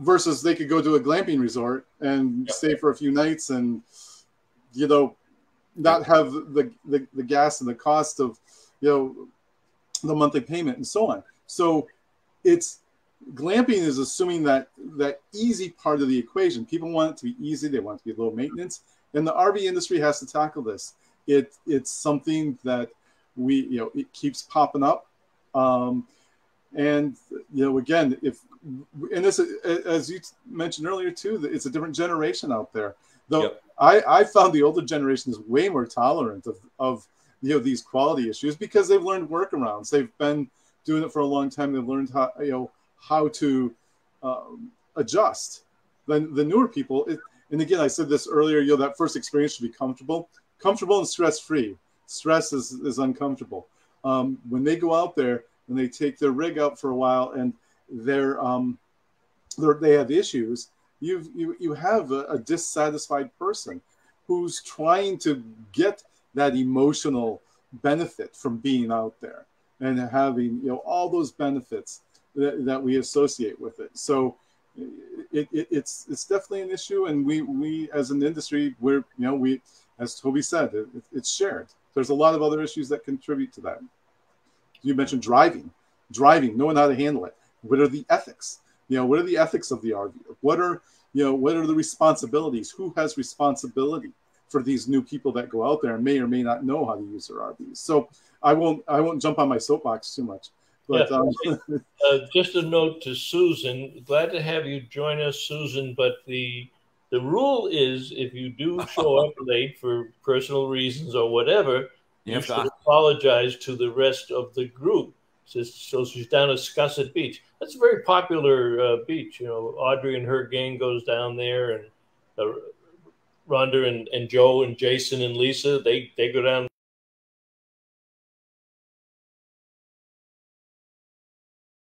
versus they could go to a glamping resort and stay for a few nights and, not have the gas and the cost of, the monthly payment and so on. So glamping is assuming that easy part of the equation. People want it to be easy. They want it to be low maintenance. And the RV industry has to tackle this. It's something that it keeps popping up. And, again, and this, as you mentioned earlier too, it's a different generation out there. Though I found the older generation is way more tolerant of these quality issues because they've learned workarounds. They've been doing it for a long time. They've learned how to adjust. Then the newer people, and again, I said this earlier, that first experience should be comfortable and stress-free. Stress is uncomfortable. When they go out there and they take their rig out for a while and they have issues, you have a dissatisfied person who's trying to get that emotional benefit from being out there and having all those benefits that we associate with it. So it's definitely an issue, and we as an industry, we as Toby said, it's shared. There's a lot of other issues that contribute to that. You mentioned driving, knowing how to handle it. What are the ethics? What are the ethics of the RV? What are the responsibilities? Who has responsibility for these new people that go out there and may or may not know how to use their RVs? So I won't jump on my soapbox too much. But just a note to Susan. Glad to have you join us, Susan. But the rule is, if you do show up late for personal reasons or whatever, you should apologize to the rest of the group. So she's down at Scusset Beach. That's a very popular beach. Audrey and her gang goes down there, and Rhonda and Joe and Jason and Lisa, they go down.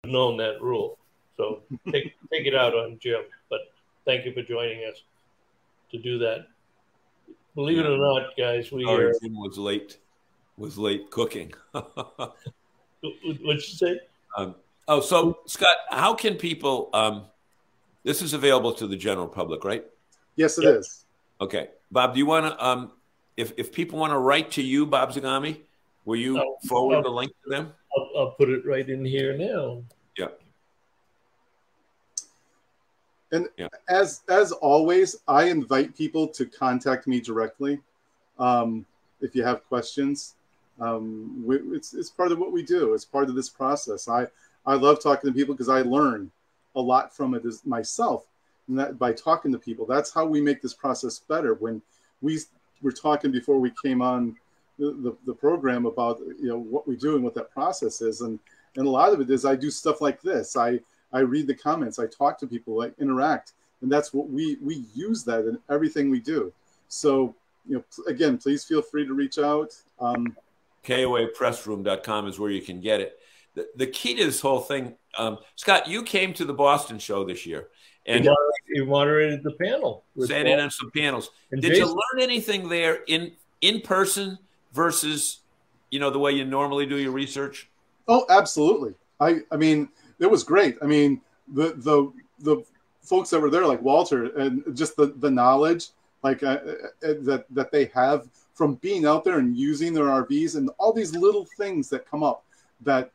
Known that rule, so take it out on Jim. But thank you for joining us to do that. Believe it or not, guys, Jim was late cooking. What'd you say? So Scott, how can people? This is available to the general public, right? Yes, it is. Okay, Bob, do you want to? If people want to write to you, Bob Zagami, Will you forward the link to them? I'll put it right in here now. Yeah. And as always, I invite people to contact me directly if you have questions. It's part of what we do. It's part of this process. I love talking to people because I learn a lot from it myself. And that by talking to people, that's how we make this process better. When we were talking before we came on the program about what we do and what that process is, and a lot of it is I do stuff like this. I read the comments, I talk to people, I interact, and that's what we use that in everything we do. So again, please feel free to reach out. KOApressroom.com is where you can get it. The key to this whole thing, Scott, you came to the Boston show this year. And you moderated the panel. Sat in on some panels. Did you learn anything there in person versus, the way you normally do your research? Oh, absolutely. I mean, it was great. I mean, the folks that were there, like Walter, and just the knowledge like that they have from being out there and using their RVs, and all these little things that come up that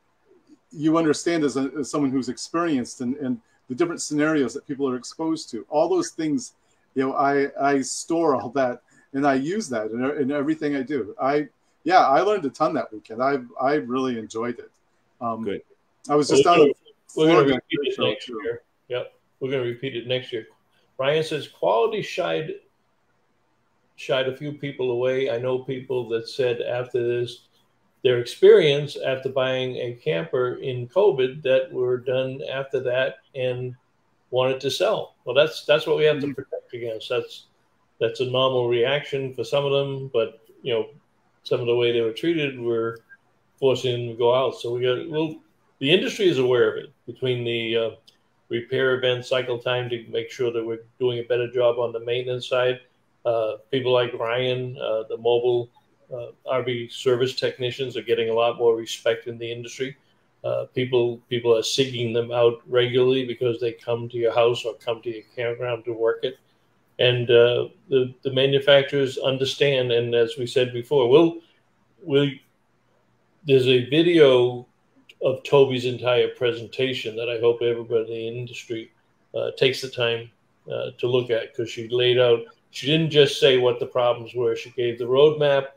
you understand as someone who's experienced, and the different scenarios that people are exposed to. All those things, I store all that, and I use that in everything I do. I learned a ton that weekend. I really enjoyed it. Good. I was just down. We're going to repeat it next year. Yep, we're going to repeat it next year. Ryan says quality shied a few people away. I know people that said after their experience after buying a camper in COVID that were done after that and wanted to sell. Well, that's what we have to protect against. That's a normal reaction for some of them, but some of the way they were treated were forcing them to go out. So the industry is aware of it, between the repair event cycle time to make sure that we're doing a better job on the maintenance side. People like Ryan, the mobile RV service technicians, are getting a lot more respect in the industry. People are seeking them out regularly because they come to your house or come to your campground to work it. And the manufacturers understand. And as we said before, there's a video of Toby's entire presentation that I hope everybody in the industry takes the time to look at, because she laid out. She didn't just say what the problems were. She gave the roadmap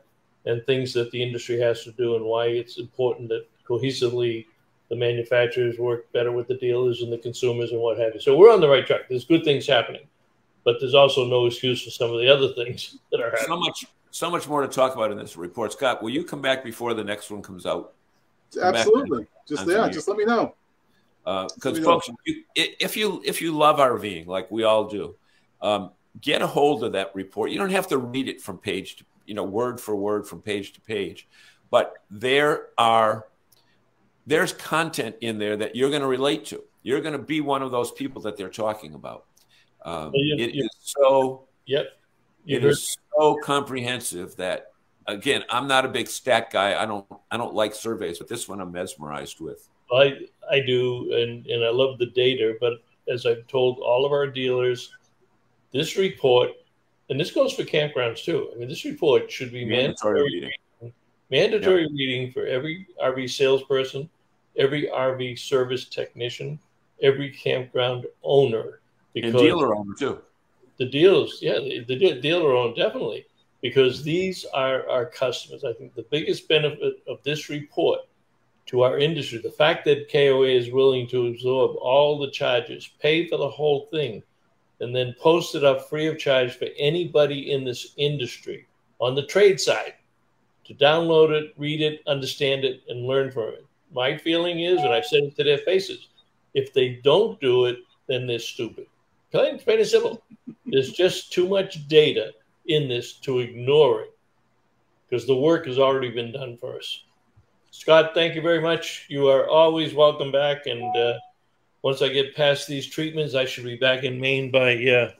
and things that the industry has to do and why it's important that cohesively the manufacturers work better with the dealers and the consumers and what have you. So we're on the right track. There's good things happening, but there's also no excuse for some of the other things that are happening. So much more to talk about in this report. Scott, will you come back before the next one comes out? Absolutely. Just let me know. Because folks, if you love RVing like we all do, get a hold of that report. You don't have to read it from page to, word for word from page to page, but there's content in there that you're going to relate to. You're going to be one of those people that they're talking about. It is so comprehensive that, again, I'm not a big stat guy. I don't like surveys, but this one I'm mesmerized with. I do, and I love the data. But as I've told all of our dealers, this report, and this goes for campgrounds too. I mean, this report should be mandatory reading for every RV salesperson, every RV service technician, every campground owner, and dealer owner too. The dealers, the dealer owner definitely, because these are our customers. I think the biggest benefit of this report to our industry, the fact that KOA is willing to absorb all the charges, pay for the whole thing, and then post it up free of charge for anybody in this industry on the trade side to download it, read it, understand it, and learn from it. My feeling is, and I've said it to their faces, if they don't do it, then they're stupid. Plain and simple. There's just too much data in this to ignore it, because the work has already been done for us. Scott, thank you very much. You are always welcome back. And once I get past these treatments, I should be back in Maine by the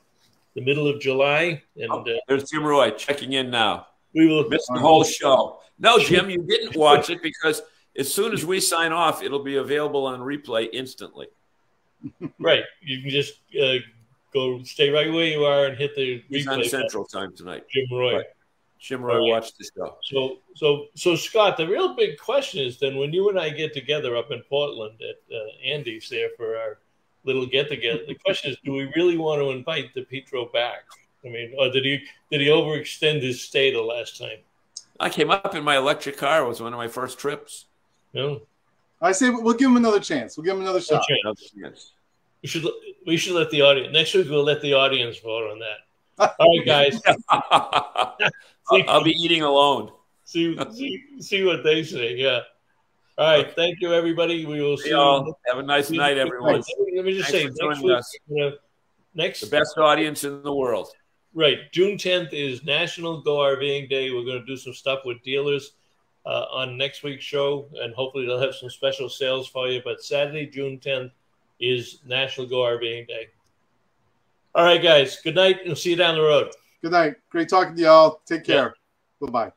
middle of July. And there's Jim Roy checking in now. We will miss the whole show. No, Jim, you didn't watch it, because as soon as we sign off, it'll be available on replay instantly. Right. You can just stay right where you are and hit the He's replay on Central Time tonight. Jim Roy. Right. Shimroy watched the show. So Scott, the real big question is then when you and I get together up in Portland at Andy's there for our little get together, the question is, do we really want to invite DePietro back? I mean, or did he overextend his stay the last time? I came up in my electric car. It was one of my first trips. No. I say we'll give him another chance. We'll give him another shot. We should let the audience next week. We'll let the audience vote on that. All right, guys. I'll be eating alone. See what they say. Yeah. All right. Thank you, everybody. We will see you all. Have a nice night, everyone. Let me just say, next week, the best audience in the world. Right. June 10th is National Go RVing Day. We're going to do some stuff with dealers on next week's show, and hopefully they'll have some special sales for you. But Saturday, June 10th, is National Go RVing Day. All right, guys. Good night, and see you down the road. Good night. Great talking to y'all. Take care. Yeah. Bye-bye.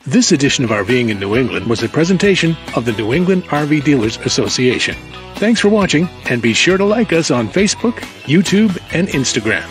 This edition of RVing in New England was a presentation of the New England RV Dealers Association. Thanks for watching, and be sure to like us on Facebook, YouTube, and Instagram.